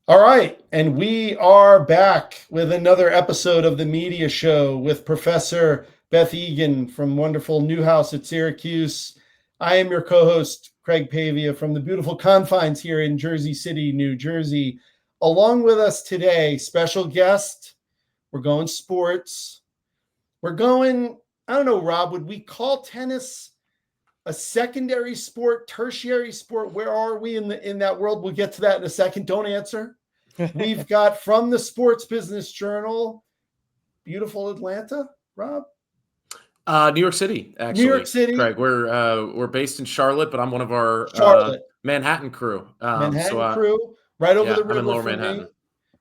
All right, and we are back with another episode of the Media Show with Professor Beth from wonderful Newhouse at Syracuse. I am your co-host, Craig Pavia, from the beautiful confines here in Jersey City, New Jersey. Along with us today, special guest, we're going sports. We're going, I don't know, Rob, would we call tennis a secondary sport, tertiary sport? Where are we in that world? We'll get to that in a second. Don't answer. We've got from the Sports Business Journal, beautiful Atlanta, Rob. New York City, actually. New York City, Craig. We're based in Charlotte, but I'm one of our Charlotte, Manhattan crew. Manhattan crew, right over the I'm in river Lower from Manhattan. me,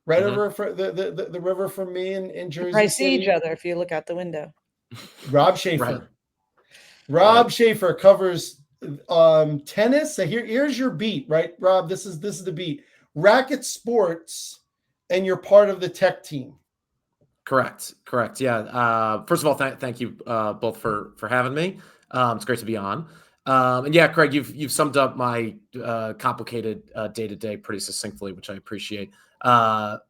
right over the river from me in Jersey probably City. see each other if you look out the window. Rob Schaefer. Right. Rob Schaefer covers tennis. So here's your beat, right, Rob? This is the beat. Racket sports, and you're part of the tech team. Correct. Yeah. First of all, thank you both for having me. It's great to be on. And yeah, Craig, you've summed up my complicated day-to-day pretty succinctly, which I appreciate.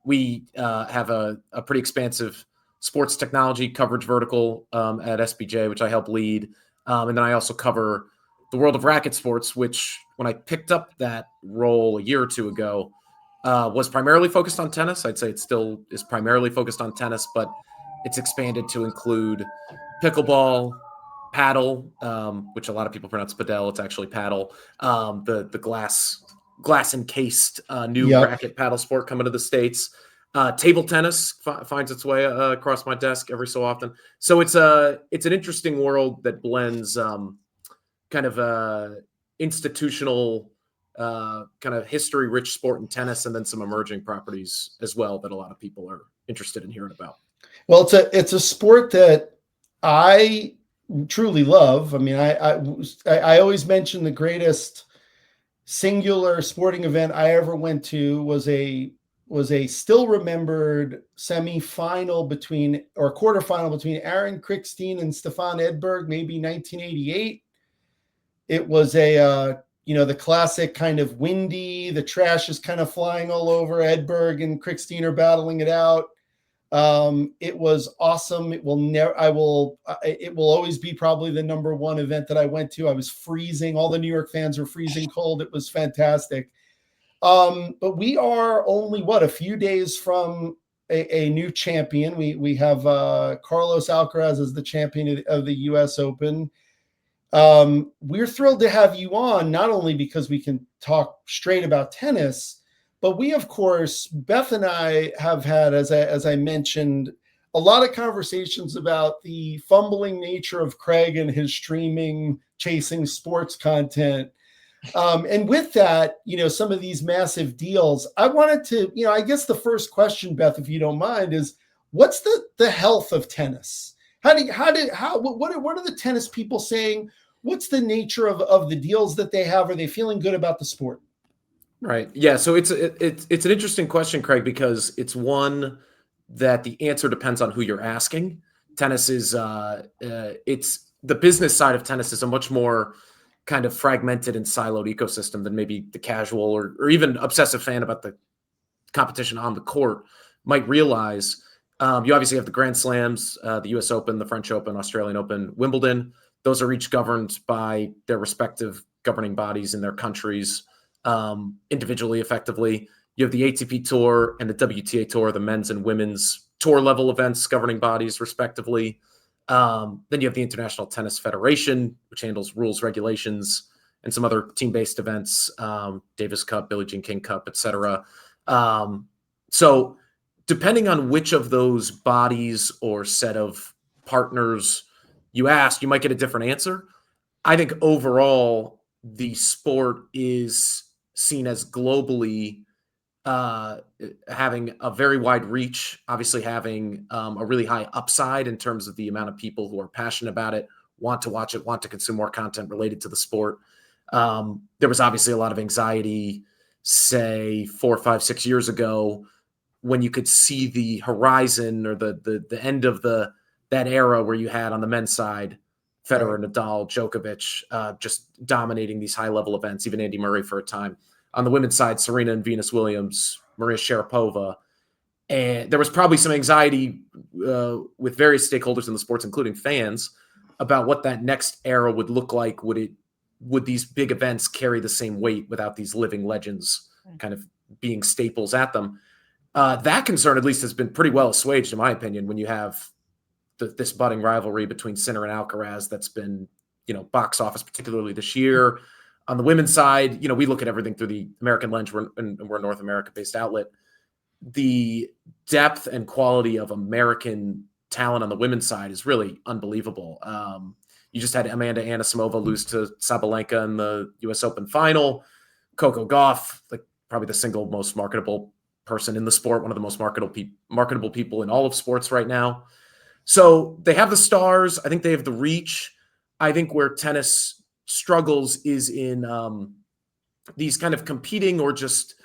We have a pretty expansive sports technology coverage vertical at SBJ, which I help lead. And then I also cover the world of racket sports, which when I picked up that role a year or two ago, was primarily focused on tennis. I'd say it still is primarily focused on tennis, but it's expanded to include pickleball, paddle, which a lot of people pronounce padel. It's actually paddle. The glass encased new racket paddle sport coming to the States. Table tennis finds its way across my desk every so often. So it's an interesting world that blends kind of institutional kind of history-rich sport and tennis, and then some emerging properties as well that a lot of people are interested in hearing about. Well, it's a sport that I truly love. I mean, I always mention the greatest singular sporting event I ever went to was a still remembered quarterfinal between Aaron Krickstein and Stefan Edberg, maybe 1988. It was the classic kind of windy, the trash is kind of flying all over. Edberg and Krickstein are battling it out. It was awesome. It will always be probably the number one event that I went to. I was freezing. All the New York fans were freezing cold. It was fantastic. But we are only a few days from a new champion. We have Carlos Alcaraz as the champion of the US Open. We're thrilled to have you on, not only because we can talk straight about tennis, but we, of course, Beth and I have had, as I mentioned, a lot of conversations about the fumbling nature of Craig and his streaming, chasing sports content. And with that, some of these massive deals, I wanted to, I guess the first question, Beth, if you don't mind, is what's the health of tennis? What are the tennis people saying? What's the nature of the deals that they have? Are they feeling good about the sport? Right. Yeah. So it's an interesting question, Craig, because it's one that the answer depends on who you're asking. Tennis is it's the business side of tennis is a much more kind of fragmented and siloed ecosystem than maybe the casual or even obsessive fan about the competition on the court might realize. You obviously have the Grand Slams, the US Open, the French Open, Australian Open, Wimbledon. Those are each governed by their respective governing bodies in their countries. Individually, effectively. You have the ATP Tour and the WTA Tour, the men's and women's tour level events governing bodies, respectively. Then you have the International Tennis Federation, which handles rules, regulations, and some other team-based events, Davis Cup, Billie Jean King Cup, etc. So depending on which of those bodies or set of partners you ask, you might get a different answer. I think overall, the sport is seen as globally having a very wide reach, obviously having a really high upside in terms of the amount of people who are passionate about it, want to watch it, want to consume more content related to the sport. There was obviously a lot of anxiety, say 4, 5, 6 years ago, when you could see the horizon or the end of that era where you had on the men's side Federer, Nadal, Djokovic, just dominating these high-level events, even Andy Murray for a time. On the women's side, Serena and Venus Williams Maria Sharapova. And there was probably some anxiety with various stakeholders in the sports, including fans, about what that next era would look like. Would these big events carry the same weight without these living legends kind of being staples at them? That concern, at least, has been pretty well assuaged, in my opinion, when you have this budding rivalry between Sinner and Alcaraz that's been, box office, particularly this year. On the women's side, we look at everything through the American lens. We're a North America-based outlet. The depth and quality of American talent on the women's side is really unbelievable. You just had Amanda Anisimova lose to Sabalenka in the U.S. Open final. Coco Gauff, probably the single most marketable person in the sport, one of the most marketable people in all of sports right now. So they have the stars. I think they have the reach. I think where tennis struggles is in these kind of competing or just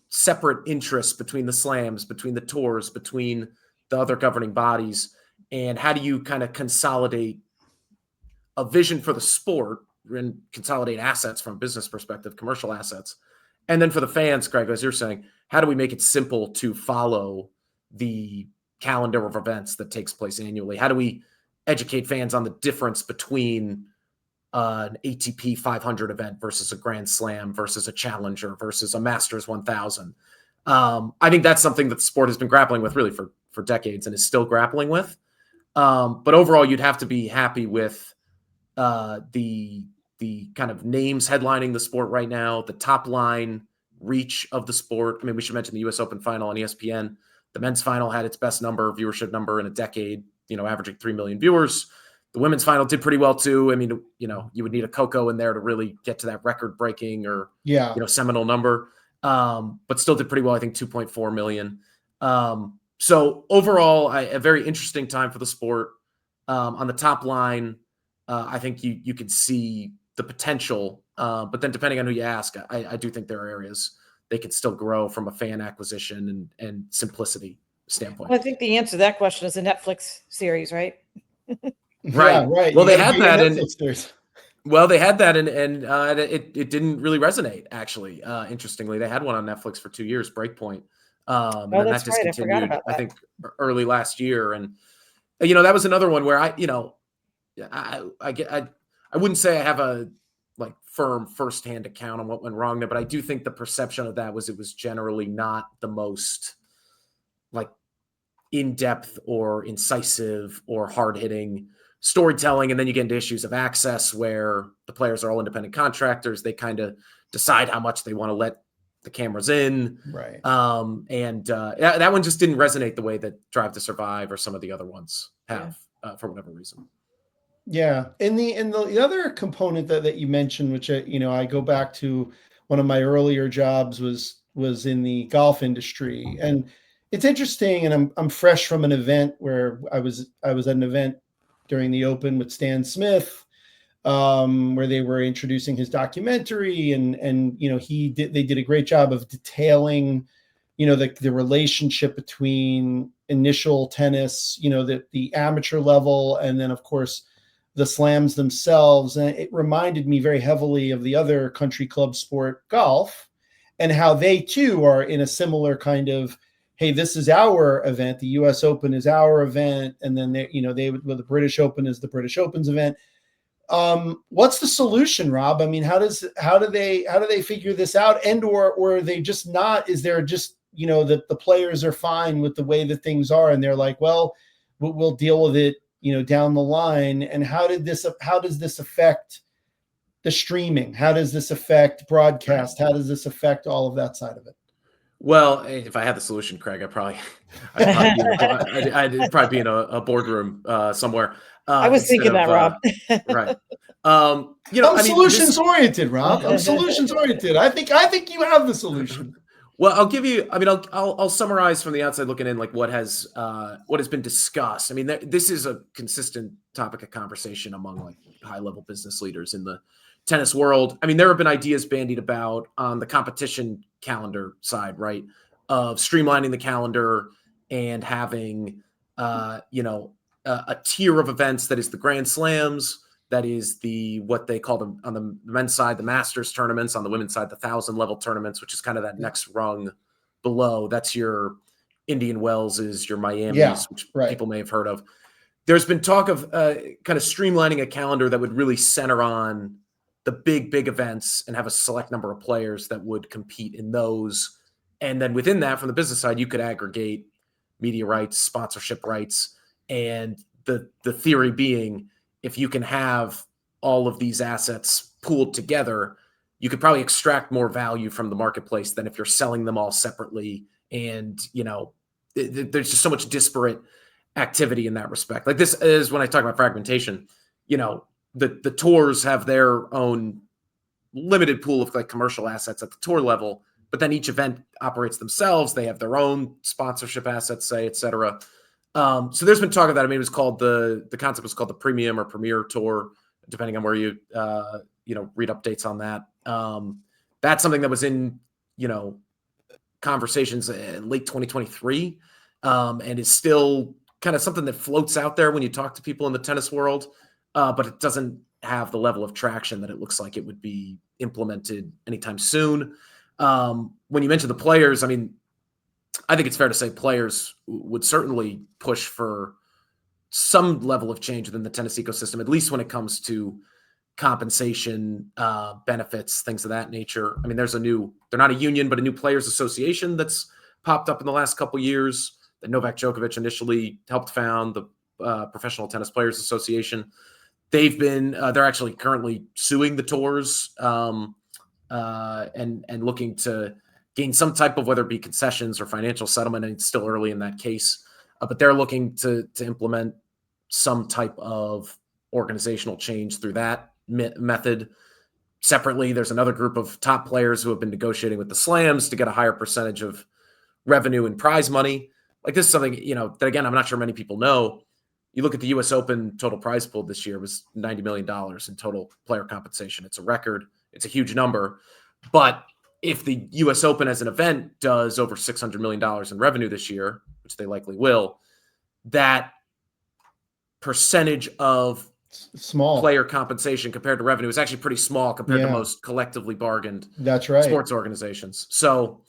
separate interests between the slams, between the tours, between the other governing bodies. And how do you kind of consolidate a vision for the sport and consolidate assets from a business perspective, commercial assets? And then for the fans, Craig, as you're saying, how do we make it simple to follow the calendar of events that takes place annually? How do we educate fans on the difference between an ATP 500 event versus a Grand Slam versus a Challenger versus a Masters 1000? I think that's something that the sport has been grappling with really for decades and is still grappling with. But overall, you'd have to be happy with the kind of names headlining the sport right now, the top line reach of the sport. I mean, we should mention the U.S. Open final on ESPN. The men's final had its best viewership number in a decade, averaging 3 million viewers. The women's final did pretty well too. I mean, you would need a Coco in there to really get to that record-breaking or seminal number, but still did pretty well. I think 2.4 million. So overall, a very interesting time for the sport. On the top line, I think you could see the potential, but then depending on who you ask, I do think there are areas they could still grow from a fan acquisition and simplicity standpoint. Well, I think the answer to that question is a Netflix series, right? Right. Yeah, right. Well, they had that and it didn't really resonate, actually. Interestingly, they had one on Netflix for 2 years, Breakpoint. And then that discontinued, I think, early last year. And, that was another one where I wouldn't say I have a firm firsthand account on what went wrong there, but I do think the perception of that was it was generally not the most in-depth or incisive or hard-hitting storytelling. And then you get into issues of access where the players are all independent contractors. They kind of decide how much they want to let the cameras in. Right. That one just didn't resonate the way that Drive to Survive or some of the other ones have for whatever reason. Yeah. And the other component that you mentioned, which, I go back to one of my earlier jobs was in the golf industry. And it's interesting. And I'm fresh from an event where I was at an event during the Open with Stan Smith, where they were introducing his documentary and they did a great job of detailing, the relationship between initial tennis, the amateur level, and then of course the slams themselves. And it reminded me very heavily of the other country club sport, golf, and how they too are in a similar kind of, hey, this is our event. The U.S. Open is our event. And then the British Open is the British Open's event. What's the solution, Rob? I mean, how do they figure this out? And, or are they just not, is there just, that the players are fine with the way that things are. And they're like, well, we'll deal with it, down the line. And how does this affect the streaming? How does this affect broadcast? How does this affect all of that side of it? Well, if I had the solution, Craig, I'd probably be in a boardroom somewhere. I was thinking that, Rob. Right. I'm solutions oriented, Rob. I'm solutions oriented. I think you have the solution. Well, I'll give you. I'll summarize from the outside looking in, what has been discussed. I mean, this is a consistent topic of conversation among high level business leaders in the tennis world. I mean, there have been ideas bandied about on the competition calendar side, right, of streamlining the calendar and having, a tier of events that is the Grand Slams, that is what they call them on the men's side, the Masters tournaments, on the women's side, the 1,000 level tournaments, which is kind of that next rung below. That's your Indian Wells's, your Miami's, Yeah, which right. people may have heard of. There's been talk of kind of streamlining a calendar that would really center on the big events and have a select number of players that would compete in those. And then within that, from the business side, you could aggregate media rights, sponsorship rights, and the theory being, if you can have all of these assets pooled together, you could probably extract more value from the marketplace than if you're selling them all separately. And, there's just so much disparate activity in that respect. Like, this is when I talk about fragmentation, the tours have their own limited pool of like commercial assets at the tour level, but then each event operates themselves. They have their own sponsorship assets, say, et cetera. So there's been talk of that. I mean, it was called the concept was called the Premium or Premier Tour, depending on where you read updates on that. That's something that was in conversations in late 2023, and is still kind of something that floats out there when you talk to people in the tennis world, but it doesn't have the level of traction that it looks like it would be implemented anytime soon. When you mentioned the players, I mean, I think it's fair to say players would certainly push for some level of change within the tennis ecosystem, at least when it comes to compensation, benefits, things of that nature. I mean, they're not a union, but a new players association that's popped up in the last couple of years that Novak Djokovic initially helped found, the Professional Tennis Players Association. They're actually currently suing the tours, and looking to gain some type of, whether it be concessions or financial settlement. And it's still early in that case, but they're looking to implement some type of organizational change through that method. Separately, there's another group of top players who have been negotiating with the slams to get a higher percentage of revenue and prize money. Like, this is something, that again, I'm not sure many people know. You look at the US Open total prize pool this year was $90 million in total player compensation. It's a record. It's a huge number. But if the US Open as an event does over $600 million in revenue this year, which they likely will, that percentage of small player compensation compared to revenue is actually pretty small compared to most collectively bargained sports organizations. So,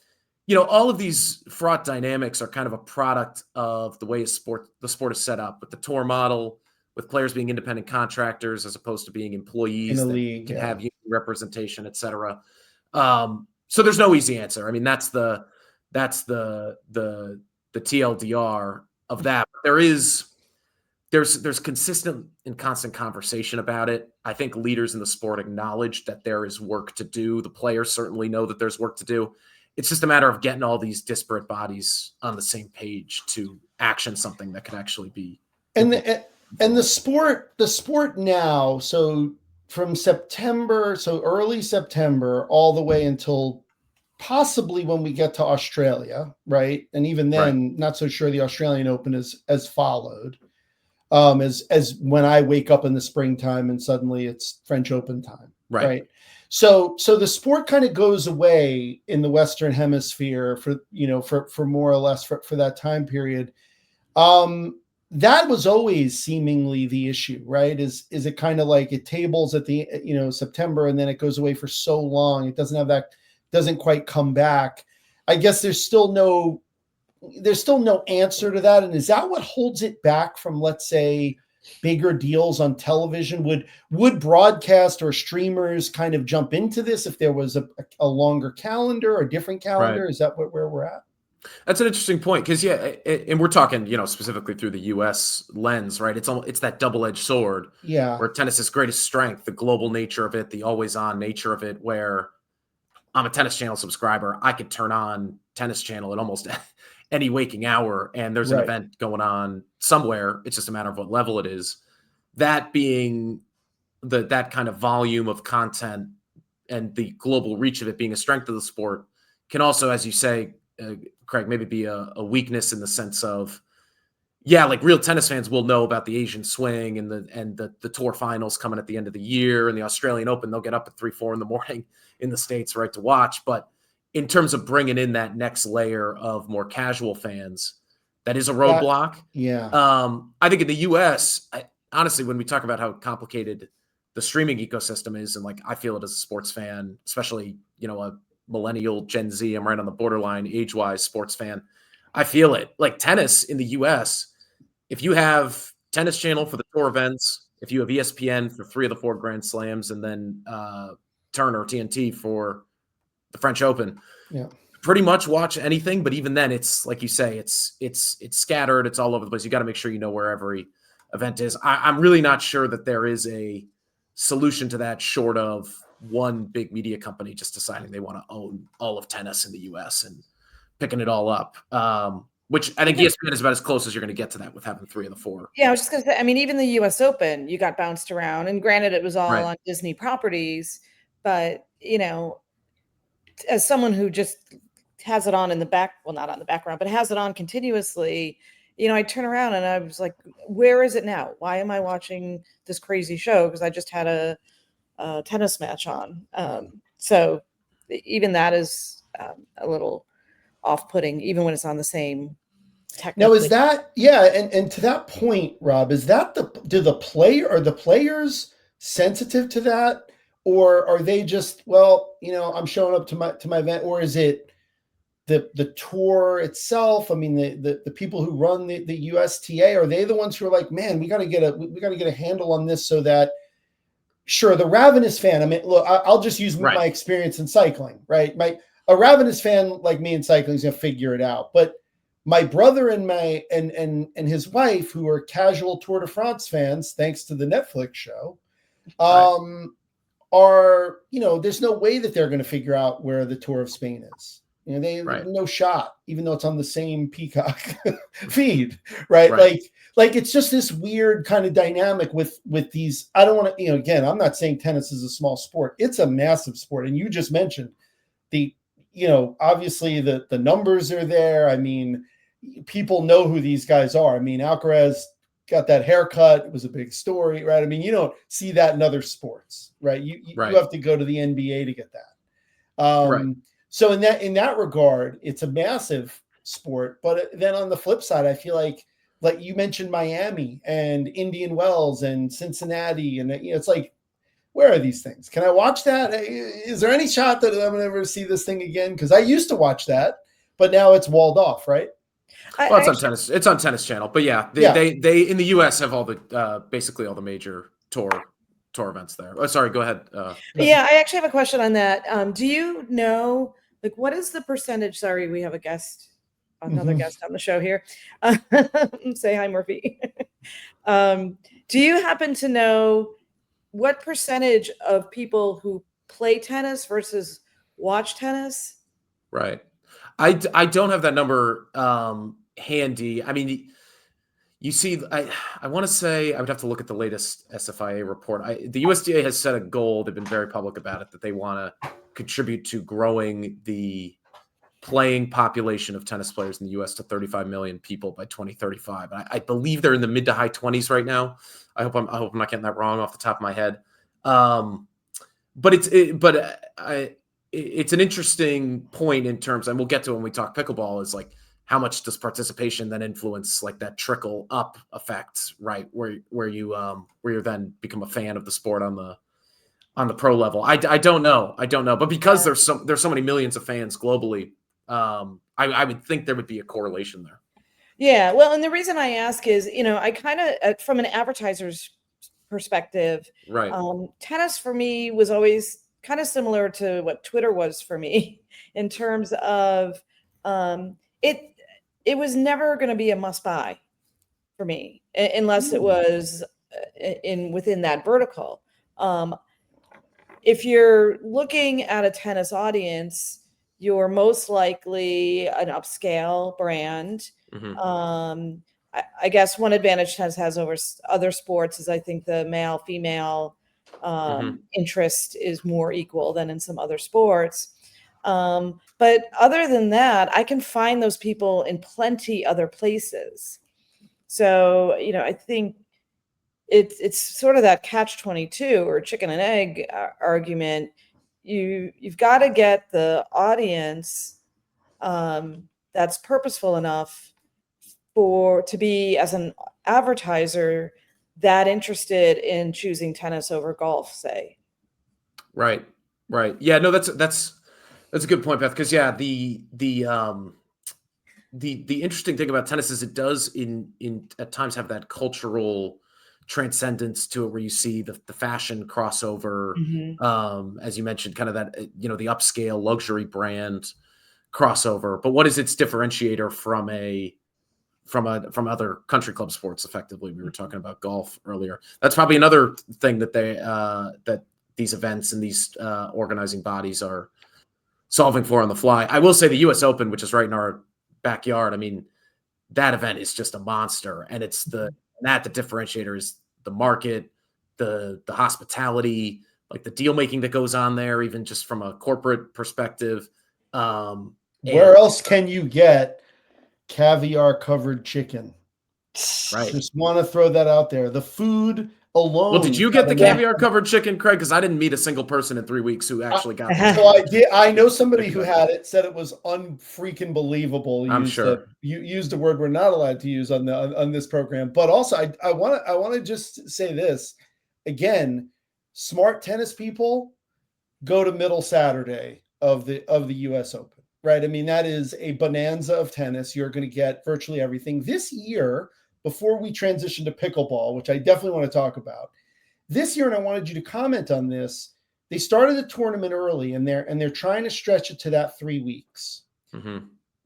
all of these fraught dynamics are kind of a product of the way the sport is set up, with the tour model, with players being independent contractors as opposed to being employees in the that league, can have union representation, et cetera. So there's no easy answer. I mean, that's the TLDR of that. There's consistent and constant conversation about it. I think leaders in the sport acknowledge that there is work to do. The players certainly know that there's work to do. It's just a matter of getting all these disparate bodies on the same page to action something that could actually be. And the sport now, so from September, so early September, all the way until possibly when we get to Australia, right? And even then, not so sure the Australian Open is as followed, as when I wake up in the springtime and suddenly it's French Open time, right? So the sport kind of goes away in the Western Hemisphere for more or less for that time period. That was always seemingly the issue, right? Is it kind of like it tables at the September, and then it goes away for so long, it doesn't quite come back. I guess there's still no answer to that. And is that what holds it back from, let's say, bigger deals on television? Would broadcast or streamers kind of jump into this if there was a longer calendar or a different calendar? Is that where we're at? That's an interesting point, because and we're talking specifically through the U.S. lens, right? It's that double-edged sword, where tennis's greatest strength, the global nature of it, the always-on nature of it, where I'm a Tennis Channel subscriber, I could turn on Tennis Channel at almost any waking hour, and there's an event going on somewhere. It's just a matter of what level it is. That being that kind of volume of content and the global reach of it being a strength of the sport can also, as you say, Craig, maybe be a weakness in the sense of, like, real tennis fans will know about the Asian swing and the tour finals coming at the end of the year, and the Australian Open, they'll get up at 3-4 in the morning in the States, right, to watch. But in terms of bringing in that next layer of more casual fans, that is a roadblock. I think in the US, honestly, when we talk about how complicated the streaming ecosystem is, and like, I feel it as a sports fan, especially, a millennial, Gen Z. I'm right on the borderline age-wise sports fan. I feel it. Like tennis in the US, if you have Tennis Channel for the tour events, if you have ESPN for 3 of the 4 Grand Slams, and then Turner, TNT for the French Open, pretty much watch anything. But even then, it's like you say, it's scattered. It's all over the place. You got to make sure you know where every event is. I'm really not sure that there is a solution to that short of one big media company just deciding they want to own all of tennis in the US and picking it all up. Which I think ESPN is about as close as you're going to get to that with having 3 of the 4. Yeah, I was just going to say, I mean, even the US Open, you got bounced around, and granted it was all Right. on Disney properties, but as someone who just has it on in the back, well, not on the background, but has it on continuously, I turn around and I was like, where is it now? Why am I watching this crazy show? Because I just had a tennis match on. So even that is a little off-putting, even when it's on the same. Now, is that, and to that point, Rob, is that are the players sensitive to that, or are they just, I'm showing up to my event, or is it the tour itself? I mean, the people who run the USTA, are they the ones who are like, man, we got to get a handle on this, so that, sure, the ravenous fan, I mean, look, I'll just use my experience in cycling, right? A ravenous fan like me in cycling is gonna figure it out, but my brother and and his wife, who are casual Tour de France fans, thanks to the Netflix show, are, there's no way that they're going to figure out where the Tour of Spain is. They no shot, even though it's on the same Peacock feed, right? Like it's just this weird kind of dynamic with these. I don't want to, again, I'm not saying tennis is a small sport. It's a massive sport. And you just mentioned obviously the numbers are there. I mean, people know who these guys are. I mean, Alcaraz got that haircut. It was a big story, right? I mean, you don't see that in other sports, right? You have to go to the NBA to get that. So in that regard, it's a massive sport. But then on the flip side, I feel like you mentioned Miami and Indian Wells and Cincinnati, and it's like, where are these things? Can I watch that? Is there any shot that I'm going to ever see this thing again? Because I used to watch that, but now it's walled off, right? Well, it's on tennis. It's on Tennis Channel, but they in the US have all the basically all the major tour events there. Oh, sorry, go ahead. Yeah, I actually have a question on that. Do you know, like, what is the percentage? Sorry, we have another guest on the show here. Say hi, Murphy. Do you happen to know what percentage of people who play tennis versus watch tennis? Right. I don't have that number handy. I mean, you see, I want to say, I would have to look at the latest SFIA report. The USDA has set a goal. They've been very public about it, that they want to contribute to growing the playing population of tennis players in the U.S. to 35 million people by 2035. I believe they're in the mid to high 20s right now. I hope I'm not getting that wrong off the top of my head. But it's an interesting point in terms, and we'll get to when we talk pickleball, is like, how much does participation then influence like that trickle up effect, right? Where you then become a fan of the sport on the pro level. I don't know. But because there's so many millions of fans globally, I would think there would be a correlation there. Yeah. Well, and the reason I ask is, I kind of, from an advertiser's perspective, tennis for me was always kind of similar to what Twitter was for me in terms of it was never going to be a must buy for me unless it was within that vertical. If you're looking at a tennis audience, you're most likely an upscale brand. I guess one advantage tennis has over other sports is I think the male-female interest is more equal than in some other sports. But other than that, I can find those people in plenty other places. So, I think it's sort of that catch-22 or chicken and egg argument. You've got to get the audience that's purposeful enough to be, as an advertiser, that interested in choosing tennis over golf, say. Right. Yeah, no, that's That's a good point, Beth. Because the interesting thing about tennis is it does in at times have that cultural transcendence to it, where you see the fashion crossover, as you mentioned, kind of that the upscale luxury brand crossover. But what is its differentiator from other country club sports? Effectively, we were talking about golf earlier. That's probably another thing that that these events and these organizing bodies are solving for on the fly. I will say the U.S. Open, which is right in our backyard, I mean, that event is just a monster, and it's the differentiator is the market, the hospitality, like the deal making that goes on there, even just from a corporate perspective. Where else can you get caviar covered chicken? Right. Just want to throw that out there. The food alone. Well, did you get the caviar covered chicken, Craig? Because I didn't meet a single person in 3 weeks who actually got it. So I did. I know somebody who had it, said it was unfreaking believable. I'm sure. You used a word we're not allowed to use on this program. But also, I want to just say this again. Smart tennis people go to middle Saturday of the U.S. Open, right? I mean, that is a bonanza of tennis. You're going to get virtually everything this year. Before we transition to pickleball, which I definitely want to talk about this year, and I wanted you to comment on this. They started the tournament early, and they're trying to stretch it to that 3 weeks.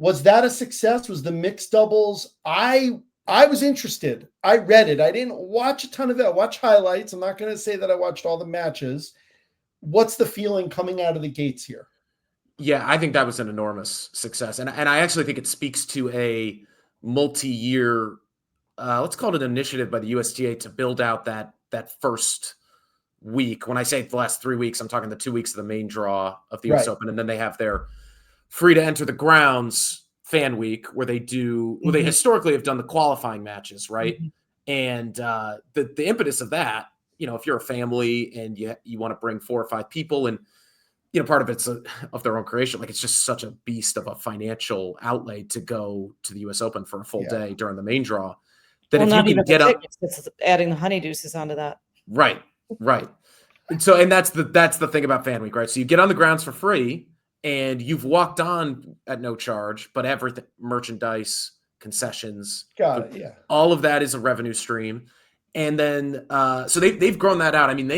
Was that a success? Was the mixed doubles? I was interested. I read it. I didn't watch a ton of it. I watched highlights. I'm not going to say that I watched all the matches. What's the feeling coming out of the gates here? Yeah, I think that was an enormous success, and I actually think it speaks to a multi-year. Let's call it an initiative by the USTA to build out that first week. When I say the last 3 weeks, I'm talking the 2 weeks of the main draw of the US Open, and then they have their free to enter the grounds fan week where they do. Well, they historically have done the qualifying matches, right? And the impetus of that, if you're a family and you want to bring 4 or 5 people, and part of it's of their own creation. Like, it's just such a beast of a financial outlay to go to the US Open for a full day during the main draw. That if you can get up, it's adding the honeydeuces onto that. Right. And so, and that's the thing about Fan Week, right? So you get on the grounds for free, and you've walked on at no charge, but everything, merchandise, concessions, all of that is a revenue stream. And then, so they've grown that out. I mean,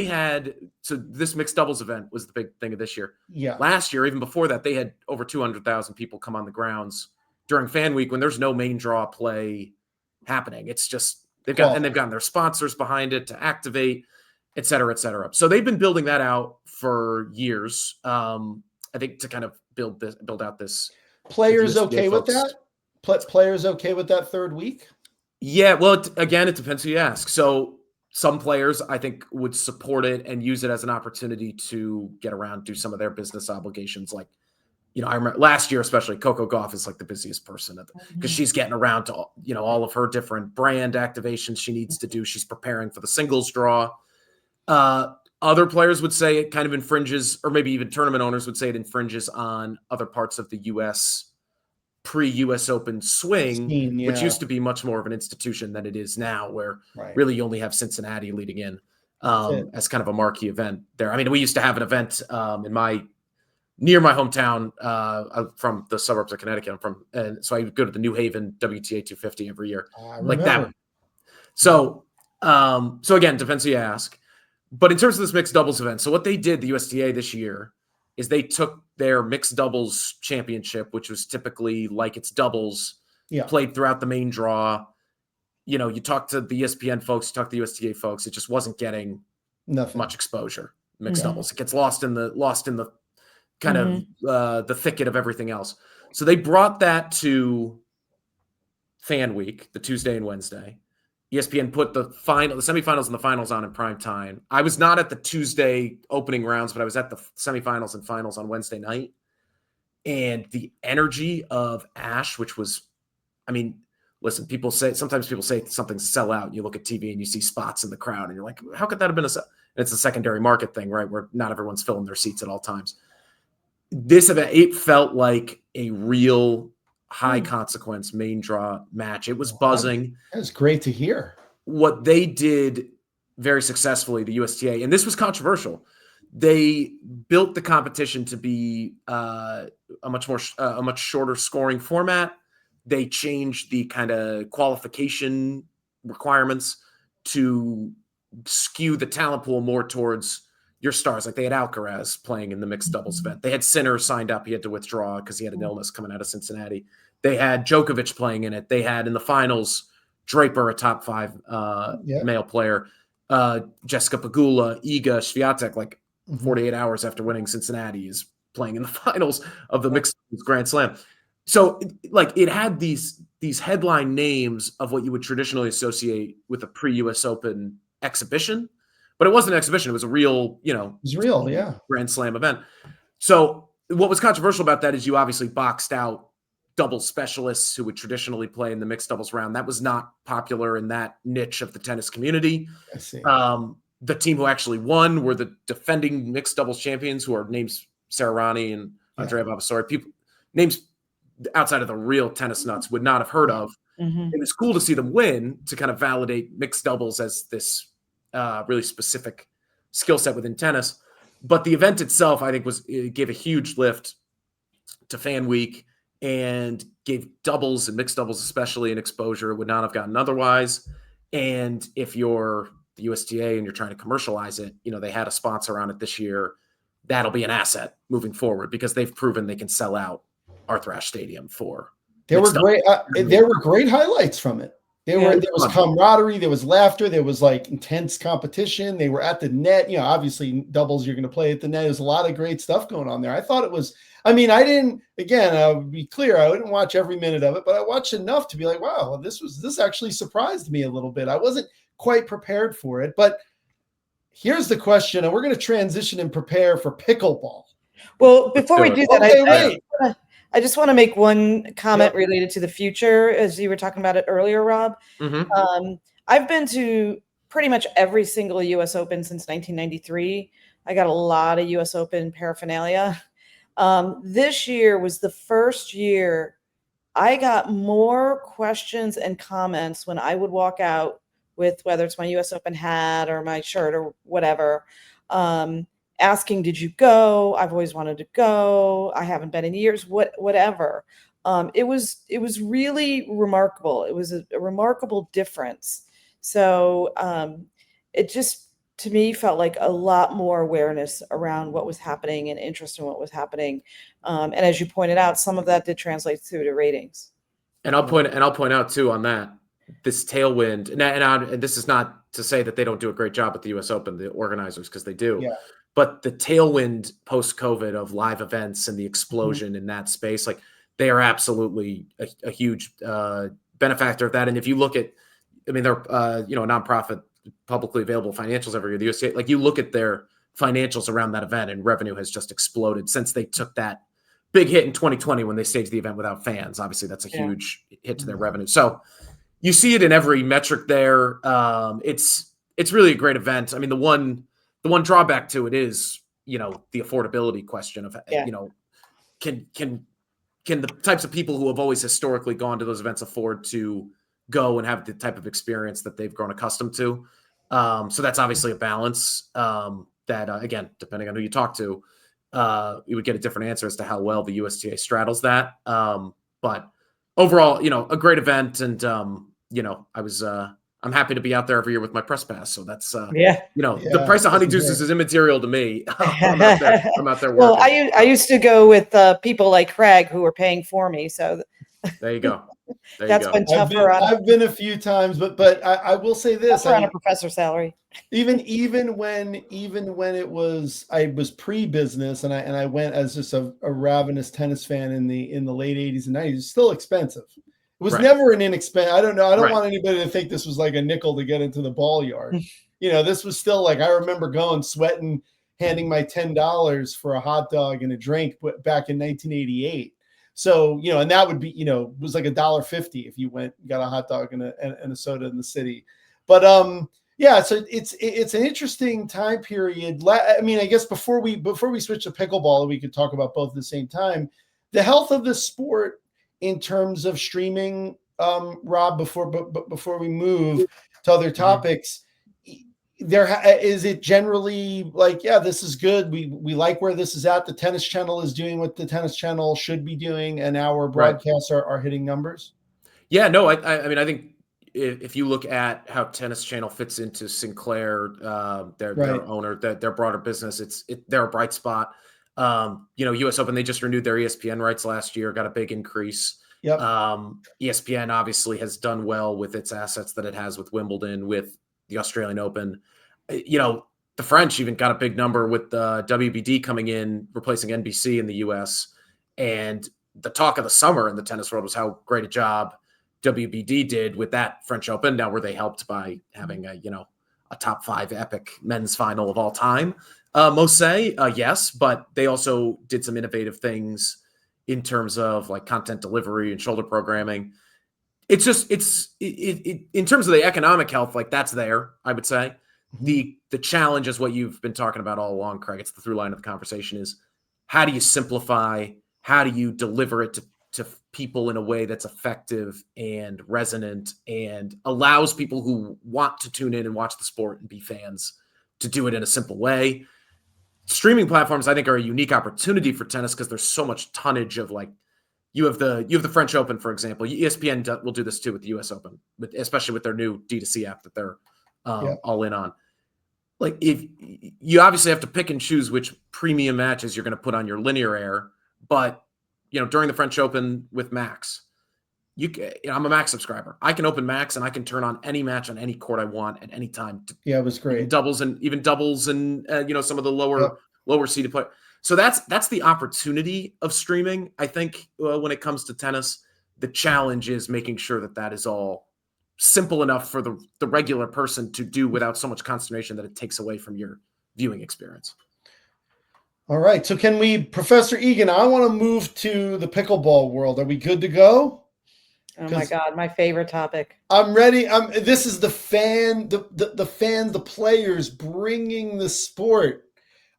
so this mixed doubles event was the big thing of this year. Yeah. Last year, even before that, they had over 200,000 people come on the grounds during Fan Week when there's no main draw play happening. It's just they've gotten their sponsors behind it to activate, et cetera, et cetera. So they've been building that out for years. I think to kind of build out this. Players okay with that? Players okay with that third week? Yeah, well, again, it depends who you ask. So some players, I think, would support it and use it as an opportunity to get around, do some of their business obligations. Like, I remember last year, especially Coco Gauff is like the busiest person because she's getting around to, all of her different brand activations she needs to do. She's preparing for the singles draw. Other players would say it kind of infringes, or maybe even tournament owners would say it infringes on other parts of the U.S. pre-U.S. Open swing, which used to be much more of an institution than it is now, where really you only have Cincinnati leading in as kind of a marquee event there. I mean, we used to have an event near my hometown, from the suburbs of Connecticut. So I would go to the New Haven WTA 250 every year, like that. So again, depends who you ask. But in terms of this mixed doubles event, so what they did, the USTA this year, is they took their mixed doubles championship, which was typically like its doubles, played throughout the main draw. You talk to the ESPN folks, you talk to the USTA folks, it just wasn't getting much exposure. Mixed doubles, it gets lost in the kind of the thicket of everything else. So they brought that to Fan Week, the Tuesday and Wednesday. ESPN put the semifinals and the finals on in prime time. I was not at the Tuesday opening rounds, but I was at the semifinals and finals on Wednesday night. And the energy of Ash, which was, I mean, listen, sometimes people say something's sell out. You look at TV and you see spots in the crowd and you're like, how could that have been it's a secondary market thing, right? Where not everyone's filling their seats at all times. This event, it felt like a real high consequence main draw match. It was buzzing. That was great to hear. What they did very successfully, the USTA, and this was controversial. They built the competition to be a much shorter scoring format. They changed the kind of qualification requirements to skew the talent pool more towards your stars. Like they had Alcaraz playing in the mixed doubles event. They had Sinner signed up. He had to withdraw because he had an illness coming out of Cincinnati. They had Djokovic playing in it. They had in the finals Draper, a top 5 male player, Jessica Pegula, Iga Swiatek, like 48 hours after winning Cincinnati, is playing in the finals of the mixed Grand Slam. So like it had these headline names of what you would traditionally associate with a pre-US Open exhibition, but it wasn't an exhibition. It was a real, it was real, Grand Slam event. So what was controversial about that is you obviously boxed out double specialists who would traditionally play in the mixed doubles round. That was not popular in that niche of the tennis community. I see. The team who actually won were the defending mixed doubles champions, who are names Sararani and Andrea Vavasori. People names outside of the real tennis nuts would not have heard of. It was cool to see them win, to kind of validate mixed doubles as this really specific skill set within tennis. But the event itself, I think, it gave a huge lift to Fan Week and gave doubles and mixed doubles especially an exposure it would not have gotten otherwise. And if you're the USTA and you're trying to commercialize it, they had a sponsor on it this year. That'll be an asset moving forward because they've proven they can sell out Arthur Ashe Stadium for. There were great highlights from it. There was camaraderie, there was laughter, there was like intense competition. They were at the net, obviously doubles you're going to play at the net. There's a lot of great stuff going on there. I thought it was, I didn't, again, I'll be clear, I didn't watch every minute of it, but I watched enough to be like, wow, this actually surprised me a little bit. I wasn't quite prepared for it, but here's the question, and we're going to transition and prepare for pickleball. Well, before we do that, I just want to make one comment related to the future, as you were talking about it earlier, Rob. I've been to pretty much every single U.S. Open since 1993. I got a lot of U.S. Open paraphernalia. This year was the first year I got more questions and comments when I would walk out with, whether it's my U.S. Open hat or my shirt or whatever, asking, did you go? I've always wanted to go. I haven't been in years, whatever. It was really remarkable. It was a remarkable difference. So it just, to me, felt like a lot more awareness around what was happening and interest in what was happening. And as you pointed out, some of that did translate through to ratings. And I'll point out too on that, this tailwind, and this is not to say that they don't do a great job at the U.S. Open, the organizers, because they do. Yeah. But the tailwind post-COVID of live events and the explosion in that space, like they are absolutely a huge benefactor of that. And if you look at, they're a nonprofit, publicly available financials every year. The USTA, like you look at their financials around that event, and revenue has just exploded since they took that big hit in 2020 when they staged the event without fans. Obviously, that's a huge hit to their revenue. So you see it in every metric there. It's really a great event. The one drawback to it is, the affordability question of, can the types of people who have always historically gone to those events afford to go and have the type of experience that they've grown accustomed to? So that's obviously a balance that, again, depending on who you talk to, you would get a different answer as to how well the USTA straddles that. But overall, a great event. And, I'm happy to be out there every year with my press pass. So that's, the price of honey juices is immaterial to me. I'm out there working. Well, I used to go with people like Craig who were paying for me. So there you go. That's been tougher. I've been a few times, but I will say this: on a professor salary. Even when it was, I was pre-business and I went as just a ravenous tennis fan in the late 80s and 90s. It's still expensive. It was never an inexpensive. I don't know. I don't want anybody to think this was like a nickel to get into the ball yard. This was still like, I remember going sweating, handing my $10 for a hot dog and a drink back in 1988. So, and that would be, it was like $1.50 if you got a hot dog and a soda in the city. But so it's an interesting time period. I guess before we switch to pickleball, we could talk about both at the same time. The health of the sport in terms of streaming, Rob, before we move to other topics, is it generally like, yeah, this is good. We like where this is at. The Tennis Channel is doing what the Tennis Channel should be doing, and our broadcasts are hitting numbers. Yeah, no, I mean, I think if you look at how Tennis Channel fits into Sinclair, their owner, their broader business, they're a bright spot. US Open, they just renewed their ESPN rights last year, got a big increase. Yep. ESPN obviously has done well with its assets that it has with Wimbledon, with the Australian Open. The French even got a big number with the WBD coming in, replacing NBC in the US. And the talk of the summer in the tennis world was how great a job WBD did with that French Open. Now, were they helped by having a top 5 epic men's final of all time? Most say yes, but they also did some innovative things in terms of like content delivery and shoulder programming. It's just in terms of the economic health, like that's there, I would say. Mm-hmm. The challenge is what you've been talking about all along, Craig. It's the through line of the conversation is how do you simplify? How do you deliver it to people in a way that's effective and resonant and allows people who want to tune in and watch the sport and be fans to do it in a simple way? Streaming platforms, I think, are a unique opportunity for tennis because there's so much tonnage of like, you have the French Open, for example. ESPN will do this too with the US Open, especially with their new D2C app that they're all in on. Like, if you obviously have to pick and choose which premium matches you're going to put on your linear air, but during the French Open with Max, I'm a Max subscriber. I can open Max and I can turn on any match on any court I want at any time. Yeah, it was great. Even doubles and some of the lower seeded players. So that's the opportunity of streaming. I think when it comes to tennis, the challenge is making sure that is all simple enough for the regular person to do without so much consternation that it takes away from your viewing experience. All right. So Professor Egan, I want to move to the pickleball world. Are we good to go? Oh my God, my favorite topic. I'm ready. This is the players bringing the sport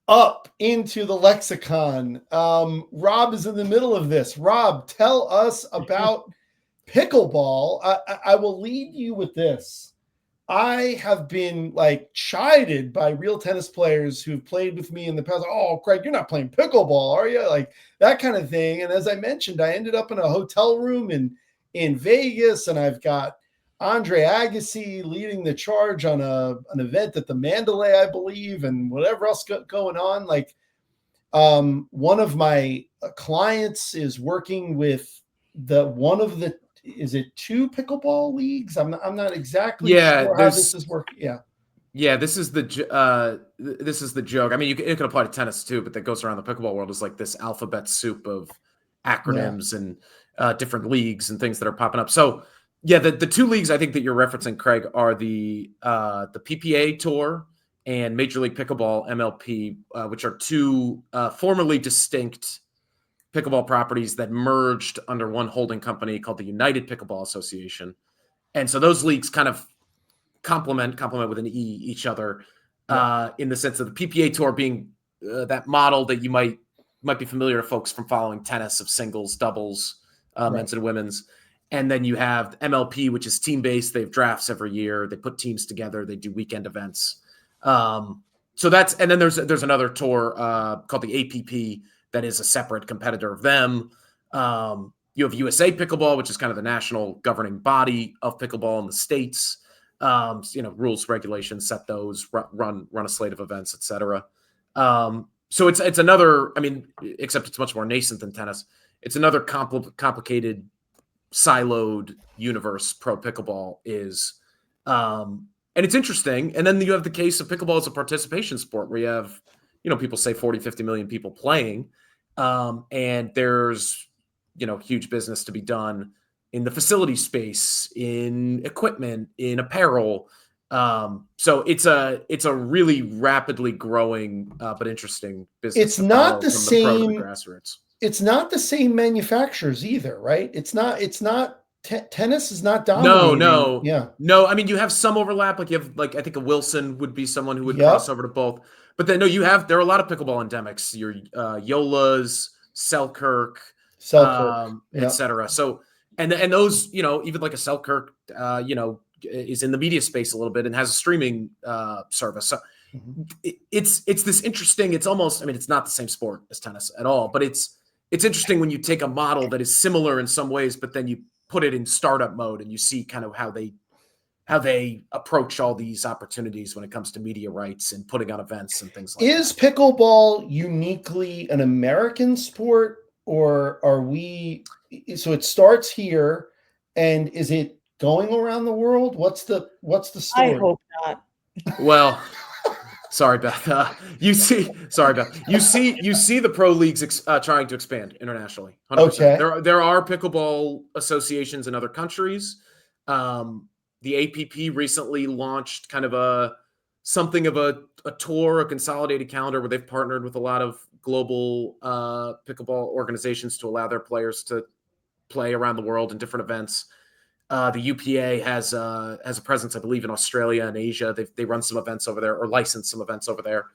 up into the lexicon. Rob is in the middle of this. Rob, tell us about pickleball. I will lead you with this. I have been like chided by real tennis players who've played with me in the past. Oh, Craig, you're not playing pickleball, are you? Like that kind of thing. And as I mentioned, I ended up in a hotel room in Vegas, and I've got Andre Agassi leading the charge on an event at the Mandalay, I believe, and whatever else going on. Like one of my clients is working with is it 2 pickleball leagues? I'm not exactly sure how this is working. Yeah, this is the joke. I mean, it can apply to tennis too, but that goes around the pickleball world is like this alphabet soup of acronyms and different leagues and things that are popping up. So yeah, the 2 leagues I think that you're referencing, Craig, are the PPA Tour and Major League Pickleball MLP, which are 2 formerly distinct pickleball properties that merged under one holding company called the United Pickleball Association. And so those leagues kind of complement with an E each other in the sense of the PPA Tour being that model that you might be familiar to folks from following tennis of singles, doubles, men's and women's. And then you have MLP, which is team-based. They have drafts every year. They put teams together. They do weekend events. So and then there's another tour called the APP that is a separate competitor of them. You have USA Pickleball, which is kind of the national governing body of pickleball in the States. Rules, regulations, set those, run a slate of events, etc. So it's another, I mean, except it's much more nascent than tennis. It's another complicated, siloed universe pro pickleball is. And it's interesting. And then you have the case of pickleball as a participation sport where you have, people say 40, 50 million people playing. And there's, huge business to be done in the facility space, in equipment, in apparel. So it's a really rapidly growing, but interesting business. It's not the same grassroots. It's not the same manufacturers either, right? It's not tennis is not dominating. No. I mean, you have some overlap. Like you have, I think a Wilson would be someone who would cross over to both. But then there are a lot of pickleball endemics. Your Yolas, Selkirk, et cetera. So and those, even like a Selkirk, is in the media space a little bit and has a streaming service. So it's this interesting. It's almost, I mean, it's not the same sport as tennis at all, but it's interesting when you take a model that is similar in some ways, but then you put it in startup mode and you see kind of how they approach all these opportunities when it comes to media rights and putting on events and things like that. Is pickleball uniquely an American sport, or are we, so it starts here, and is it going around the world? What's the story? I hope not. Well, sorry, Beth. Sorry, Beth. You see the pro leagues trying to expand internationally. 100%. Okay. There are pickleball associations in other countries. The APP recently launched kind of something of a tour, a consolidated calendar where they've partnered with a lot of global pickleball organizations to allow their players to play around the world in different events. The UPA has a presence, I believe, in Australia and Asia. They run some events over there or license some events over there.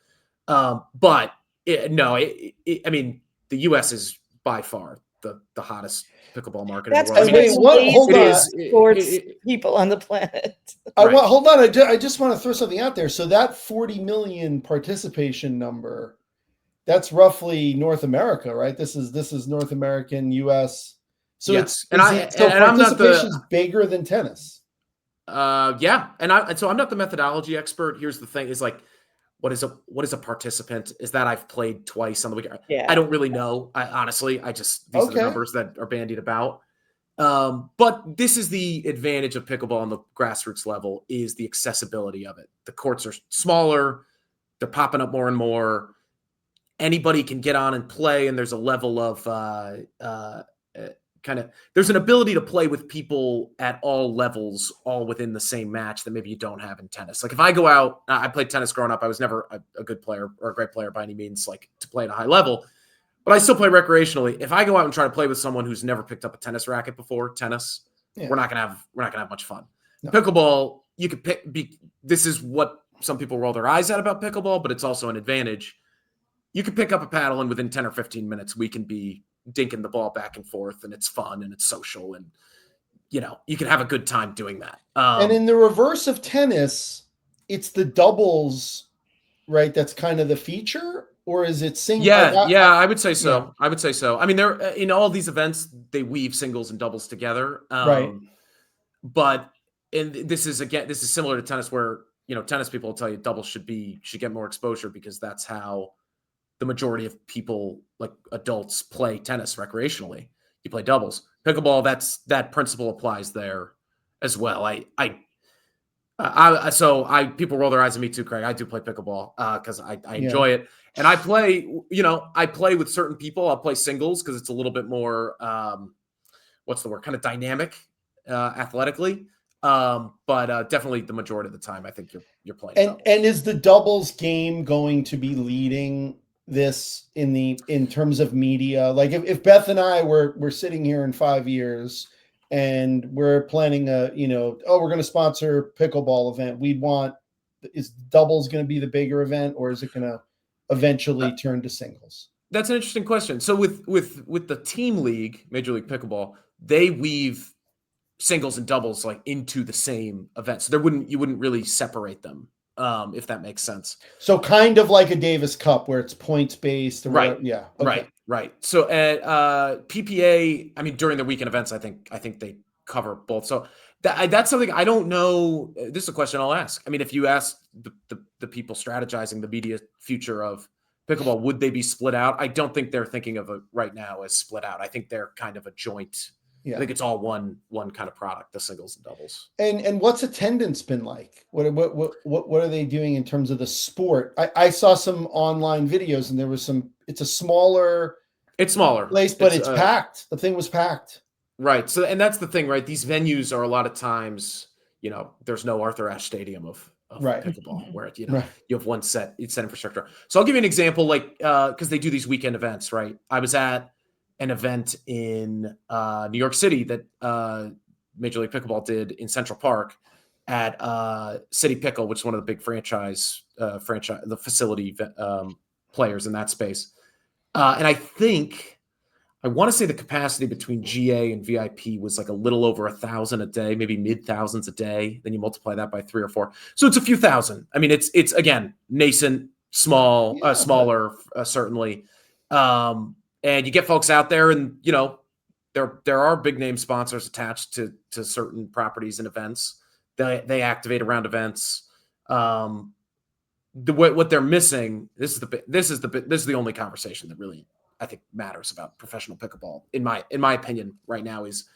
But I mean, the U.S. is by far the hottest pickleball market That's in the world. because Hold on. sports people on the planet. Hold on. I just want to throw something out there. So that 40 million participation number, that's roughly North America, right? This is North American, U.S. So yes. Participation's bigger than tennis. Yeah. So I'm not the methodology expert. Here's the thing: is like, what is a participant? Is that I've played twice on the weekend? Yeah. I don't really know. Honestly, these are the numbers that are bandied about. But this is the advantage of pickleball on the grassroots level, is the accessibility of it. The courts are smaller. They're popping up more and more. Anybody can get on and play. And there's a level of, there's an ability to play with people at all levels, all within the same match that maybe you don't have in tennis. Like if I go out, I played tennis growing up. I was never a good player or a great player by any means, like to play at a high level, but I still play recreationally. If I go out and try to play with someone who's never picked up a tennis racket before, we're not gonna have much fun. No. Pickleball, you could this is what some people roll their eyes at about pickleball, but it's also an advantage. You can pick up a paddle and within 10 or 15 minutes, we can be dinking the ball back and forth, and it's fun and it's social, and you can have a good time doing that. And in the reverse of tennis, it's the doubles, right? That's kind of the feature, or is it single? I would say so. Yeah. I would say so. I mean, they're in all these events, they weave singles and doubles together. Right. But this is similar to tennis, where tennis people will tell you doubles should get more exposure because that's how the majority of people, like adults, play tennis recreationally. You play doubles. Pickleball, that principle applies there as well. People roll their eyes at me too, Craig. I do play pickleball because I enjoy it, and I play with certain people. I'll play singles because it's a little bit more what's the word? Kind of dynamic, athletically. But definitely the majority of the time, I think you're playing. And is the doubles game going to be leading this in terms of media? Like if Beth and I were sitting here in 5 years and we're planning we're going to sponsor pickleball event, is doubles going to be the bigger event, or is it going to eventually turn to singles? That's an interesting question. So with the team league, Major League Pickleball, they weave singles and doubles like into the same event. So you wouldn't really separate them. If that makes sense. So kind of like a Davis Cup where it's points based. Right. Yeah. Okay. Right. So at PPA, I mean, during the weekend events, I think they cover both. So that's something I don't know. This is a question I'll ask. I mean, if you ask the people strategizing the media future of pickleball, would they be split out? I don't think they're thinking of it right now as split out. I think they're kind of a joint. Yeah. I think it's all one kind of product, the singles and doubles. And what's attendance been like? What are they doing in terms of the sport? I saw some online videos, and there was it's smaller place, but it's packed. The thing was packed. Right. So, and that's the thing, right? These venues are a lot of times, there's no Arthur Ashe Stadium of pickleball where you have one set infrastructure. So I'll give you an example, like because they do these weekend events, right? I was at an event in New York City that Major League Pickleball did in Central Park at City Pickle, which is one of the big the facility players in that space. And I think I want to say the capacity between GA and VIP was like a little over 1,000 a day, maybe mid thousands a day. Then you multiply that by 3 or 4. So it's a few thousand. I mean, it's again, nascent, small, smaller, certainly. And you get folks out there and, there are big name sponsors attached to certain properties and events. They activate around events. What they're missing, this is the only conversation that really I think matters about professional pickleball, in my opinion, right now, is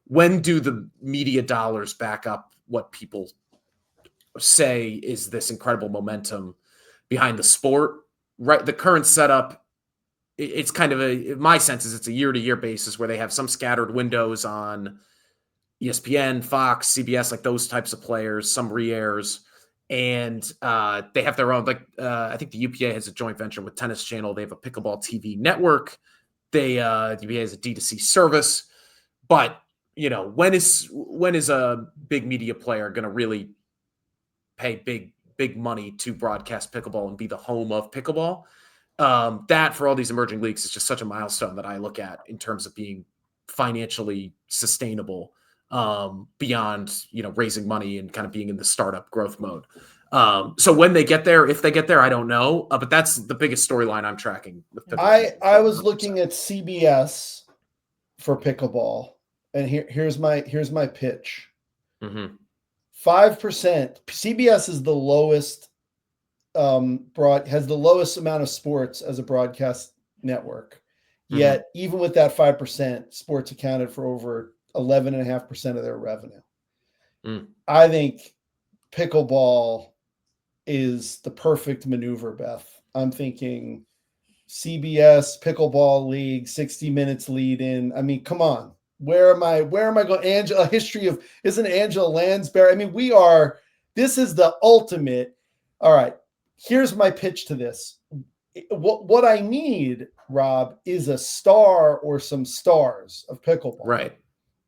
when do the media dollars back up what people say is this incredible momentum behind the sport? Right, the current setup, it's kind of my sense is it's a year-to-year basis where they have some scattered windows on ESPN, Fox, CBS, like those types of players, some re-airs. And they have their own, I think the UPA has a joint venture with Tennis Channel. They have a Pickleball TV network. The UPA has a D2C service. But, when is a big media player going to really pay big money to broadcast pickleball and be the home of pickleball? That, for all these emerging leagues, is just such a milestone that I look at in terms of being financially sustainable. Beyond, raising money and kind of being in the startup growth mode. So when they get there, if they get there, I don't know. But that's the biggest storyline I'm tracking. I was looking at CBS for pickleball, and here's my pitch. 5%. CBS is the lowest has the lowest amount of sports as a broadcast network. Yet even with that 5%, sports accounted for over 11.5% of their revenue. I think pickleball is the perfect maneuver, Beth. I'm thinking CBS Pickleball League, 60 minutes lead in. I mean, come on. Where am I going? Angela, history of, isn't Angela Lansbury? I mean, this is the ultimate. All right. Here's my pitch to this. What I need, Rob, is a star or some stars of pickleball. Right.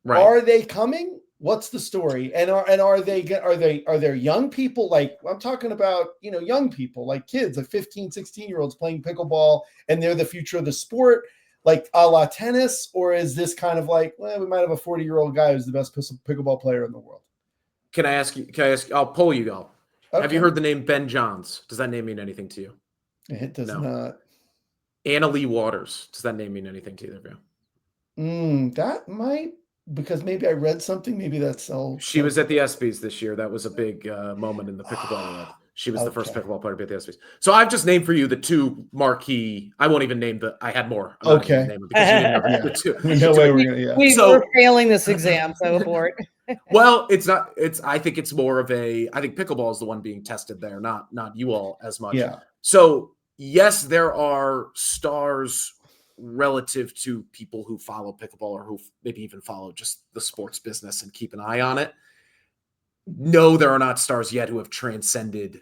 Are they coming? What's the story? And are there young people? Like, I'm talking about, young people, like kids, like 15, 16-year-olds playing pickleball, and they're the future of the sport, like a la tennis? Or is this kind of like, well, we might have a 40-year-old guy who's the best pickleball player in the world? Can I ask you, I'll pull you all. Okay. Have you heard the name Ben Johns? Does that name mean anything to you? It does not. Anna Lee Waters. Does that name mean anything to either of you? That might, because maybe I read something. Maybe that's all. She was at the ESPYs this year. That was a big moment in the pickleball world. She was the first pickleball player to be at the ESPYs. So I've just named for you the two marquee. I won't even name I had more. I'm not name them because you didn't know the two. No way we're gonna. Yeah. We're failing this exam, so abort. Well, it's not. I think it's more of a. I think pickleball is the one being tested there, not you all as much. Yeah. So yes, there are stars relative to people who follow pickleball or who maybe even follow just the sports business and keep an eye on it. No, there are not stars yet who have transcended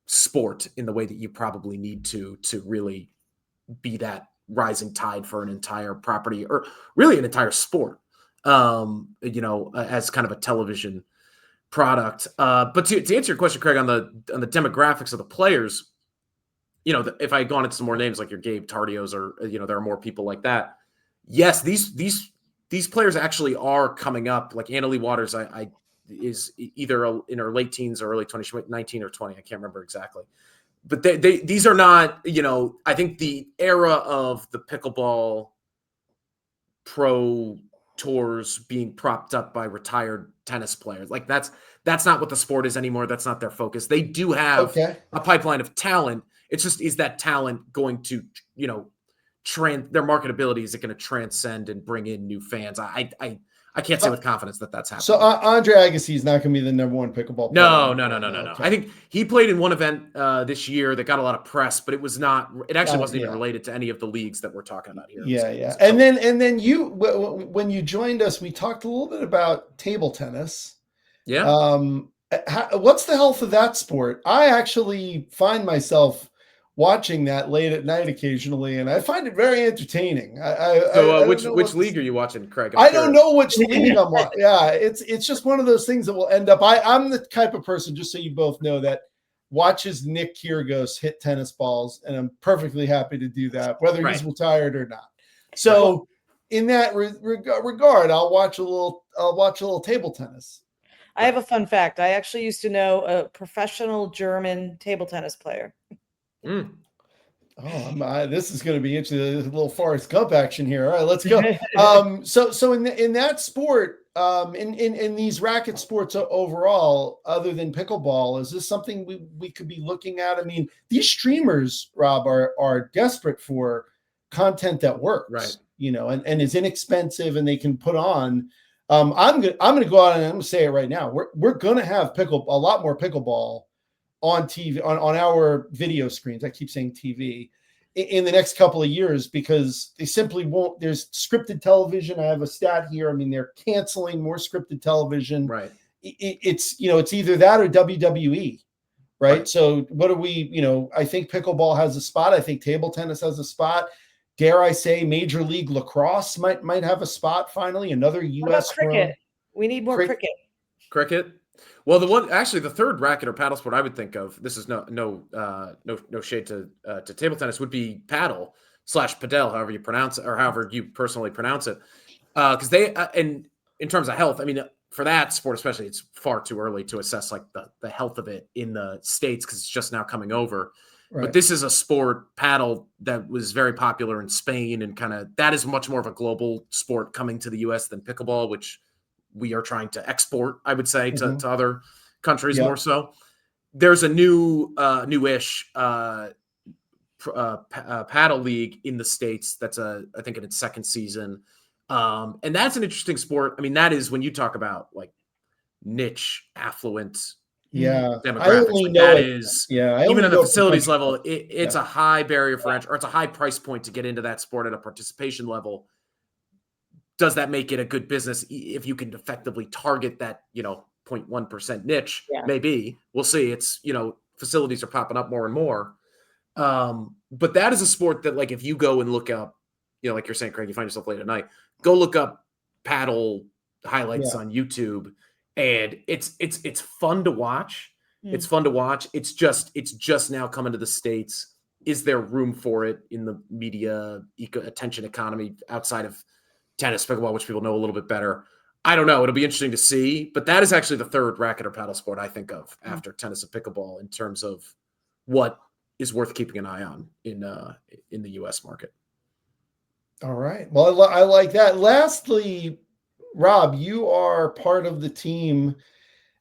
sport in the way that you probably need to really be that rising tide for an entire property or really an entire sport, as kind of a television product. But to answer your question, Craig, on the demographics of the players, if I go on into some more names like your Gabe Tardios or, there are more people like that. Yes, these players actually are coming up. Like Anna Lee Waters, I is either in her late teens or early 20s, 19 or 20. I can't remember exactly. But these are not, I think the era of the pickleball pro tours being propped up by retired tennis players, like that's not what the sport is anymore. That's not their focus. They do have a pipeline of talent. It's just, is that talent going to, their marketability, is it going to transcend and bring in new fans? I can't say with confidence that that's happening. So Andre Agassi is not going to be the number one pickleball player. No. Okay. I think he played in one event this year that got a lot of press, but it actually wasn't even related to any of the leagues that we're talking about here. Yeah. And then you, when you joined us, we talked a little bit about table tennis. Yeah. What's the health of that sport? I actually find myself watching that late at night occasionally, and I find it very entertaining. Which league are you watching, Craig? I don't know which league I'm watching. Yeah, it's just one of those things that will end up. I'm the type of person, just so you both know, that watches Nick Kyrgios hit tennis balls, and I'm perfectly happy to do that, whether he's retired or not. So in that regard, I'll watch a little table tennis. I have a fun fact. I actually used to know a professional German table tennis player. Mm. Oh, this is going to be interesting. There's a little Forrest Gump action here. All right, let's go. So in that sport, in these racket sports overall, other than pickleball, is this something we could be looking at? I mean, these streamers, Rob, are desperate for content that works, right? And is inexpensive, and they can put on. I'm gonna go out and I'm gonna say it right now. We're gonna have a lot more pickleball on TV, on our video screens. I keep saying TV in the next couple of years, because they simply won't. There's scripted television. I have a stat here. I mean, they're canceling more scripted television. Right. It's either that or WWE. Right. So what are we, I think pickleball has a spot. I think table tennis has a spot. Dare I say Major League Lacrosse might have a spot finally. Another U.S. cricket. We need more cricket. Cricket. Well, the third racket or paddle sport I would think of, this is no shade to table tennis, would be paddle / padel, however you pronounce it, or however you personally pronounce it. Because they, in terms of health, I mean, for that sport especially, it's far too early to assess like the health of it in the States, because it's just now coming over. Right. But this is a sport, paddle, that was very popular in Spain, and that is much more of a global sport coming to the U.S. than pickleball, which we are trying to export, I would say, to other countries more so. There's a newish paddle league in the States that's I think in its second season. And that's an interesting sport. I mean, that is when you talk about like niche, affluent demographics. I only know even at the facilities level, it's a high barrier for entry, or it's a high price point to get into that sport at a participation level. Does that make it a good business if you can effectively target that, 0.1% niche? Yeah. Maybe. We'll see. It's, facilities are popping up more and more. But that is a sport that, like, if you go and look up, like you're saying, Craig, you find yourself late at night, go look up paddle highlights on YouTube, and it's fun to watch. It's fun to watch. It's just now coming to the States. Is there room for it in the media attention economy outside of tennis, pickleball, which people know a little bit better? I don't know. It'll be interesting to see. But that is actually the third racket or paddle sport I think of after tennis and pickleball in terms of what is worth keeping an eye on in the U.S. market. All right. Well, I like that. Lastly, Rob, you are part of the team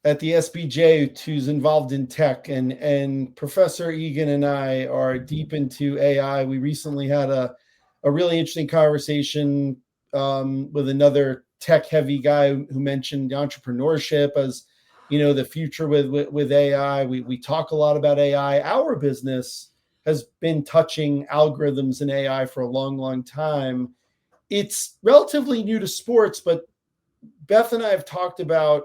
at the SBJ who's involved in tech, and Professor Egan and I are deep into AI. We recently had a really interesting conversation with another tech-heavy guy who mentioned entrepreneurship as, the future with AI. We talk a lot about AI. Our business has been touching algorithms and AI for a long, long time. It's relatively new to sports, but Beth and I have talked about,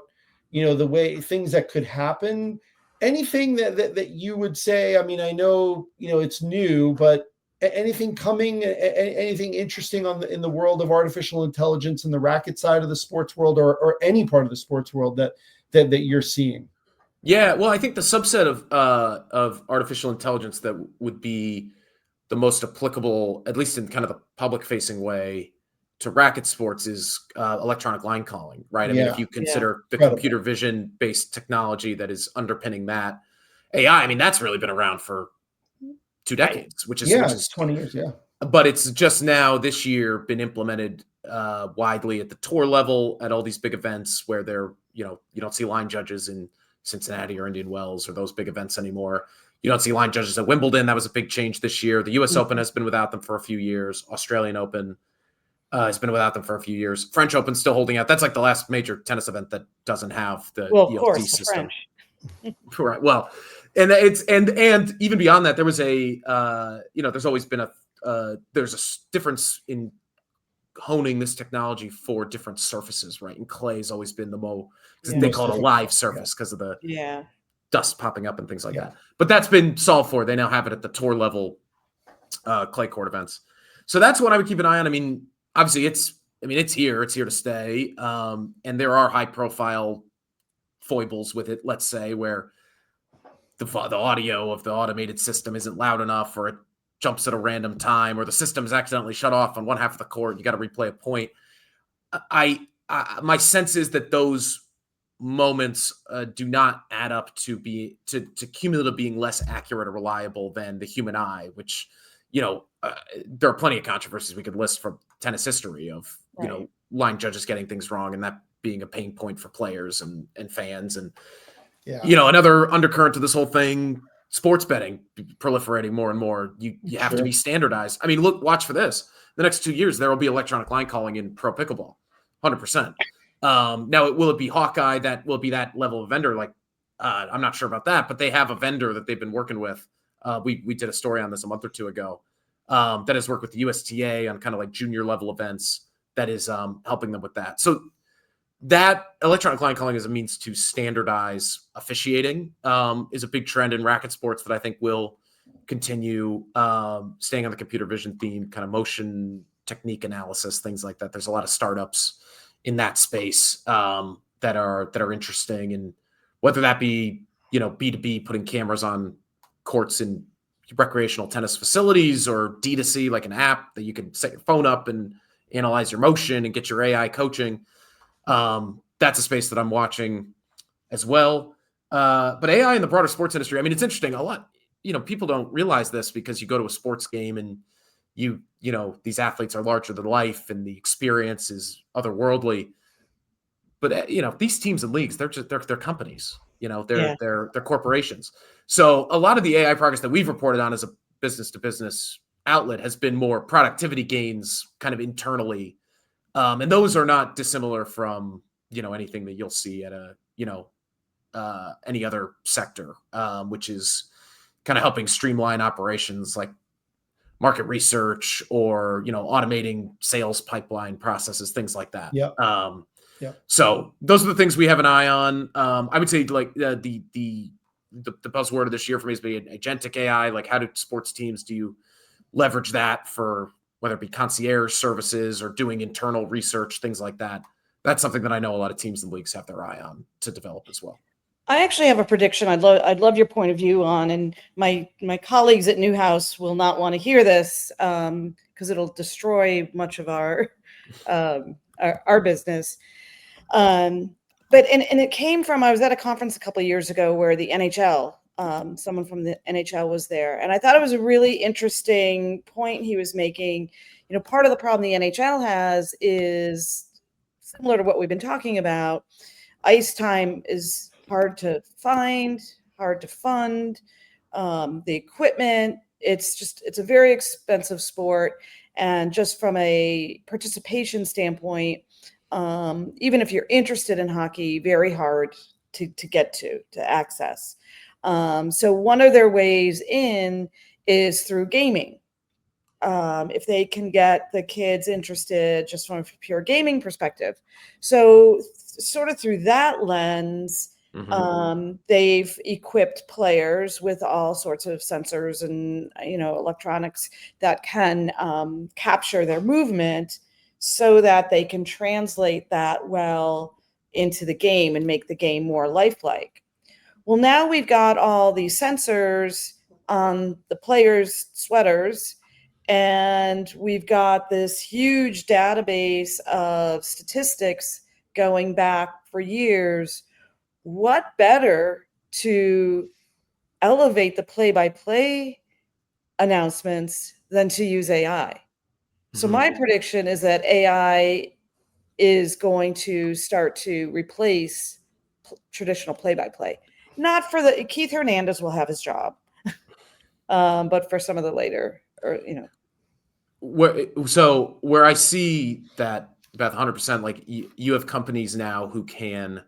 the way things that could happen. Anything that you would say? I mean, I know, it's new, but anything coming, anything interesting in the world of artificial intelligence in the racket side of the sports world, or any part of the sports world that you're seeing? Yeah, well, I think the subset of artificial intelligence that would be the most applicable, at least in kind of the public-facing way, to racket sports is electronic line calling, right? I mean, if you consider the computer vision-based technology that is underpinning that, AI, I mean, that's really been around for 2 decades, which is 20 years, but it's just now this year been implemented widely at the tour level at all these big events where you don't see line judges in Cincinnati or Indian Wells or those big events anymore. You don't see line judges at Wimbledon. That was a big change this year. The U.S. Open has been without them for a few years. Australian Open has been without them for a few years. French Open's still holding out. That's like the last major tennis event that doesn't have the ELT system. Right. Well, and and even beyond that, there was there's always been there's a difference in honing this technology for different surfaces, right? And clay has always been they call it a live surface because of the dust popping up and things like that. But that's been solved for. They now have it at the tour level clay court events. So that's what I would keep an eye on. I mean, obviously it's here to stay. And there are high profile foibles with it, let's say, where the audio of the automated system isn't loud enough, or it jumps at a random time, or the system's accidentally shut off on one half of the court. You got to replay a point. My sense is that those moments do not add up to cumulative being less accurate or reliable than the human eye, which, there are plenty of controversies we could list from tennis history of, line judges getting things wrong and that being a pain point for players and fans. And, another undercurrent to this whole thing, sports betting proliferating more and more. You have to be standardized. I mean, watch for this. The next 2 years, there will be electronic line calling in pro pickleball, 100%. Now, will it be Hawkeye that will be that level of vendor? Like, I'm not sure about that, but they have a vendor that they've been working with. We did a story on this a month or two ago that has worked with the USTA on kind of like junior level events that is helping them with that. So that electronic line calling as a means to standardize officiating is a big trend in racket sports that I think will continue, staying on the computer vision theme, kind of motion technique analysis, things like that. There's a lot of startups in that space that are interesting, and whether that be B2B, putting cameras on courts in recreational tennis facilities, or D2C, like an app that you can set your phone up and analyze your motion and get your AI coaching. That's a space that I'm watching as well. But AI in the broader sports industry, I mean, it's interesting. A lot, people don't realize this because you go to a sports game and these athletes are larger than life and the experience is otherworldly. But these teams and leagues, they're companies. They're corporations. So a lot of the AI progress that we've reported on as a business to business outlet has been more productivity gains kind of internally. And those are not dissimilar from, anything that you'll see at any other sector, which is kind of helping streamline operations like market research or, automating sales pipeline processes, things like that. Yeah. So those are the things we have an eye on. I would say like the buzzword of this year for me has been agentic AI. Like, how do sports teams, do you leverage that for whether it be concierge services or doing internal research, things like that? That's something that I know a lot of teams and leagues have their eye on to develop as well. I actually have a prediction I'd love your point of view on, and my colleagues at Newhouse will not want to hear this because it'll destroy much of our business. But it came from, I was at a conference a couple of years ago where the NHL, someone from the NHL was there, and I thought it was a really interesting point he was making. Part of the problem the NHL has is similar to what we've been talking about. Ice time is hard to find, hard to fund. The equipment, it's a very expensive sport. And just from a participation standpoint, even if you're interested in hockey, very hard to get to access. So one of their ways in is through gaming. If they can get the kids interested just from a pure gaming perspective. So sort of through that lens, they've equipped players with all sorts of sensors and, electronics that can capture their movement so that they can translate that well into the game and make the game more lifelike. Well, now we've got all these sensors on the players' sweaters, and we've got this huge database of statistics going back for years. What better to elevate the play-by-play announcements than to use AI? So my prediction is that AI is going to start to replace traditional play-by-play. Not for Keith Hernandez will have his job, but for some of the later, Where I see that, Beth, 100%, like you have companies now who can,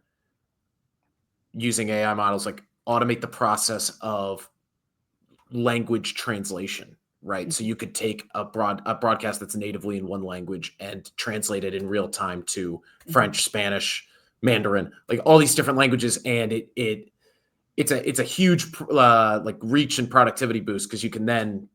using AI models, like automate the process of language translation, right? Mm-hmm. So you could take a broadcast that's natively in one language and translate it in real time to French, Spanish, Mandarin, like all these different languages, and it's a huge like reach and productivity boost, because you can then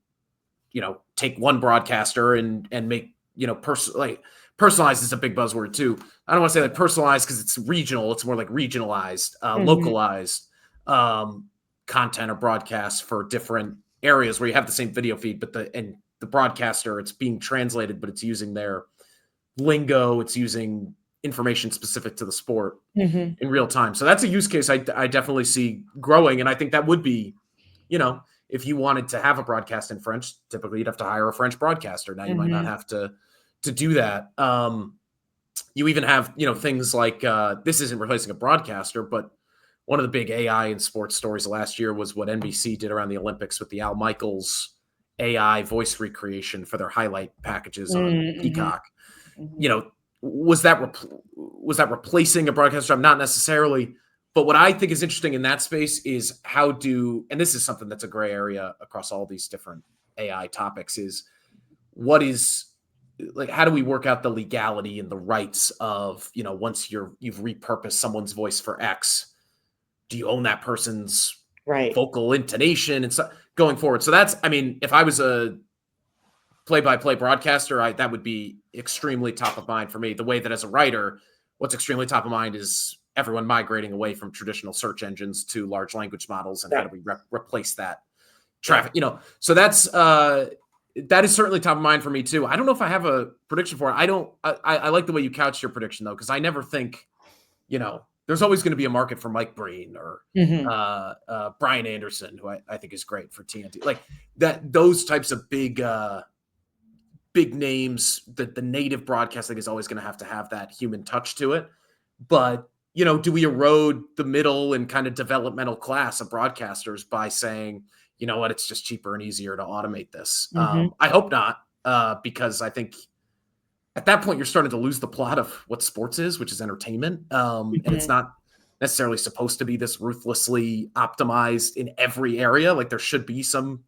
take one broadcaster and make personalized is a big buzzword too. I don't want to say like personalized because it's regional. It's more like regionalized, localized content or broadcasts for different areas where you have the same video feed, but the broadcaster, it's being translated, but it's using their lingo, it's using information specific to the sport in real time. So that's a use case I definitely see growing. And I think that would be, if you wanted to have a broadcast in French, typically you'd have to hire a French broadcaster. Now you might not have to do that. You even have, things like this isn't replacing a broadcaster, but one of the big AI in sports stories last year was what NBC did around the Olympics with the Al Michaels AI voice recreation for their highlight packages on Peacock. Was that replacing a broadcaster? I'm not necessarily. But what I think is interesting in that space is and this is something that's a gray area across all these different AI topics, is how do we work out the legality and the rights of, once you've repurposed someone's voice for X, do you own that person's vocal intonation and so going forward? So that's, if I was a play-by-play broadcaster, that would be extremely top of mind for me. The way that as a writer, what's extremely top of mind is everyone migrating away from traditional search engines to large language models, and how do we replace that traffic? So that is certainly top of mind for me too. I don't know if I have a prediction for it. I like the way you couched your prediction though, because I never think, there's always going to be a market for Mike Breen or Brian Anderson, who I think is great for TNT. Like that, those types of big names, that the native broadcasting is always going to have that human touch to it. But, do we erode the middle and kind of developmental class of broadcasters by saying, you know what, it's just cheaper and easier to automate this? I hope not, because I think at that point you're starting to lose the plot of what sports is, which is entertainment. And it's not necessarily supposed to be this ruthlessly optimized in every area. Like there should be some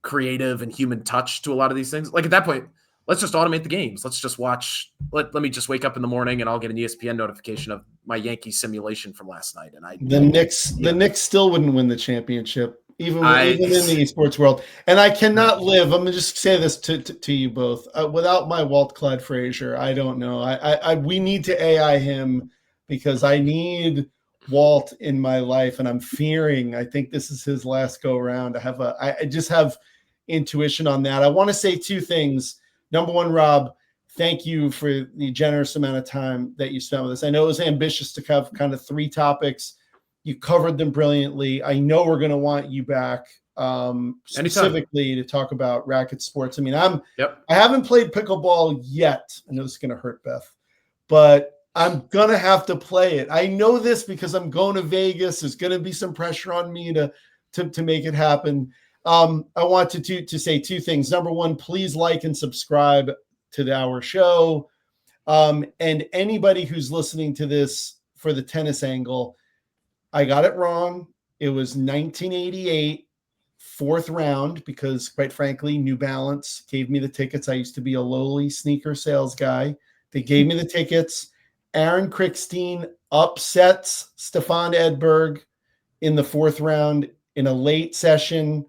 creative and human touch to a lot of these things. Like at that point, let's just automate the games. Let's just watch. Let me just wake up in the morning and I'll get an ESPN notification of my Yankees simulation from last night. And the Knicks still wouldn't win the championship, even in the esports world. And I cannot live. I'm gonna just say this to you both. Without my Walt Clyde Frazier, I don't know. We need to AI him, because I need Walt in my life, and I'm fearing. I think this is his last go around. I just have intuition on that. I want to say two things. Number one, Rob, thank you for the generous amount of time that you spent with us. I know it was ambitious to have kind of 3 topics. You covered them brilliantly. I know we're going to want you back specifically to talk about racket sports. I haven't played pickleball yet. I know this is going to hurt Beth, but I'm going to have to play it. I know this because I'm going to Vegas. There's going to be some pressure on me to make it happen. I want to say 2 things. Number one, please like and subscribe to our show. And anybody who's listening to this for the tennis angle, I got it wrong. It was 1988, 4th round, because quite frankly, New Balance gave me the tickets. I used to be a lowly sneaker sales guy. They gave me the tickets. Aaron Krickstein upsets Stefan Edberg in the 4th round in a late session.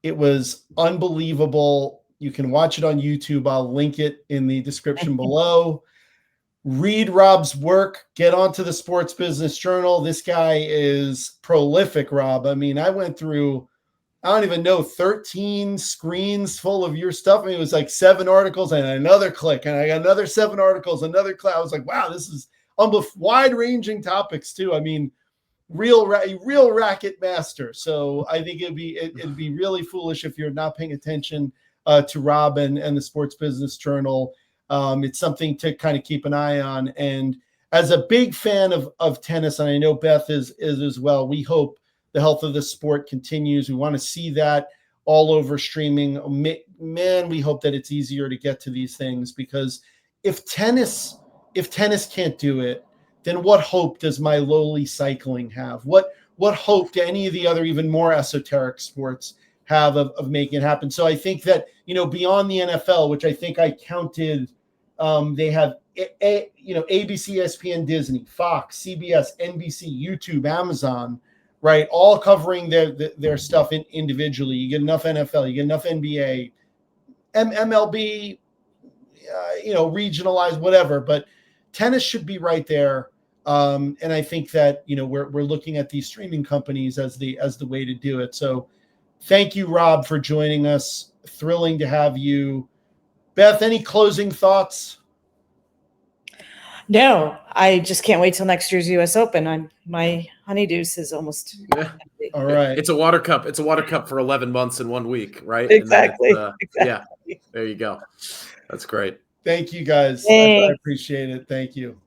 It was unbelievable. You can watch it on YouTube. I'll link it in the description below. Read Rob's work. Get onto the Sports Business Journal. This guy is prolific, Rob. I went through, I don't even know, 13 screens full of your stuff. It was like 7 articles and another click, and I got another 7 articles, another click. I was like, wow, this is wide-ranging topics too. Real racket master. So I think it'd be really foolish if you're not paying attention to Rob and the Sports Business Journal. It's something to kind of keep an eye on. And as a big fan of tennis, and I know Beth is as well, we hope the health of the sport continues. We want to see that all over streaming. Man, we hope that it's easier to get to these things, because if tennis can't do it, then what hope does my lowly cycling have? What hope do any of the other even more esoteric sports have of making it happen? So I think that, beyond the NFL, which I think I counted, they have ABC, ESPN, Disney, Fox, CBS, NBC, YouTube, Amazon, right? All covering their stuff individually. You get enough NFL, you get enough NBA, MLB, regionalized, whatever. But tennis should be right there. And I think that, we're looking at these streaming companies as the way to do it. So Thank you, Rob, for joining us. Thrilling to have you. Beth, any closing thoughts? No, I just can't wait till next year's U.S. Open. My honeydews is almost empty. All right. It's a water cup. It's a water cup for 11 months in 1 week, right? Exactly. Yeah, there you go. That's great. Thank you, guys. I Thanks. appreciate it. Thank you.